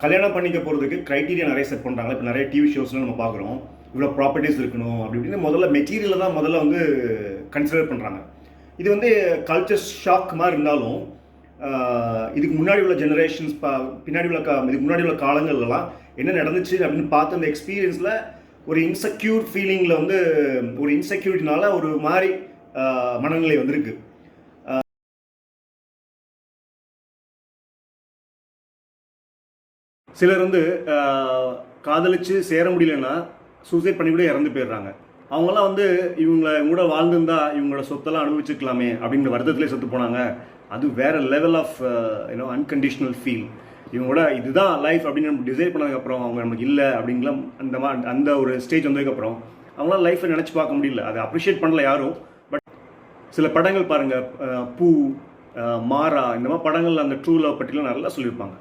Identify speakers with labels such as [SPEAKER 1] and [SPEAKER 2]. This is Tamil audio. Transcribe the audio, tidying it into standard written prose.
[SPEAKER 1] கல்யாணம் பண்ணிக்க போகிறதுக்கு க்ரைட்டீரியா நிறைய செட் பண்ணுறாங்க. இப்போ நிறைய டிவி ஷோஸ்லாம் நம்ம பார்க்குறோம். இவ்வளோ ப்ராப்பர்ட்டிஸ் இருக்கணும் அப்படி இப்படின்னு முதல்ல மெட்டீரியலை தான் முதல்ல வந்து கன்சிடர் பண்ணுறாங்க. இது வந்து கல்ச்சர் ஷாக் மாதிரி இருந்தாலும் இதுக்கு முன்னாடி உள்ள ஜெனரேஷன்ஸ் பின்னாடி உள்ள இதுக்கு முன்னாடி உள்ள காலங்கள்லாம் என்ன நடந்துச்சு அப்படின்னு பார்த்து அந்த எக்ஸ்பீரியன்ஸில் ஒரு இன்செக்யூர் ஃபீலிங்கில் வந்து ஒரு இன்செக்யூரிட்டினால ஒரு மாதிரி மனநிலை வந்திருக்கு. சிலர் வந்து காதலிச்சு சேர முடியலன்னா சூசைட் பண்ணி கூட இறந்து போயிடுறாங்க. அவங்களாம் வந்து இவங்களை கூட வாழ்ந்துருந்தா இவங்களோட சொத்தெல்லாம் அனுபவிச்சுக்கலாமே அப்படிங்கிற வருத்தத்திலே செத்து போனாங்க. அது வேற லெவல் ஆஃப் அன்கண்டிஷனல் ஃபீல். இவங்களோட இதுதான் லைஃப் அப்படின்னு நம்ம டிசைட் பண்ணதுக்கப்புறம் அவங்க நமக்கு இல்லை அப்படிங்கலாம் அந்த ஒரு ஸ்டேஜ் வந்ததுக்கப்புறம் அவங்களாம் லைஃப்பை நினச்சி பார்க்க முடியல. அதை அப்ரிஷியேட் பண்ணல யாரும். பட் சில படங்கள் பாருங்கள், பூ, மாறா, இந்த மாதிரி படங்கள் அந்த ட்ரூ லவ் பற்றிலாம் நல்லா சொல்லியிருப்பாங்க.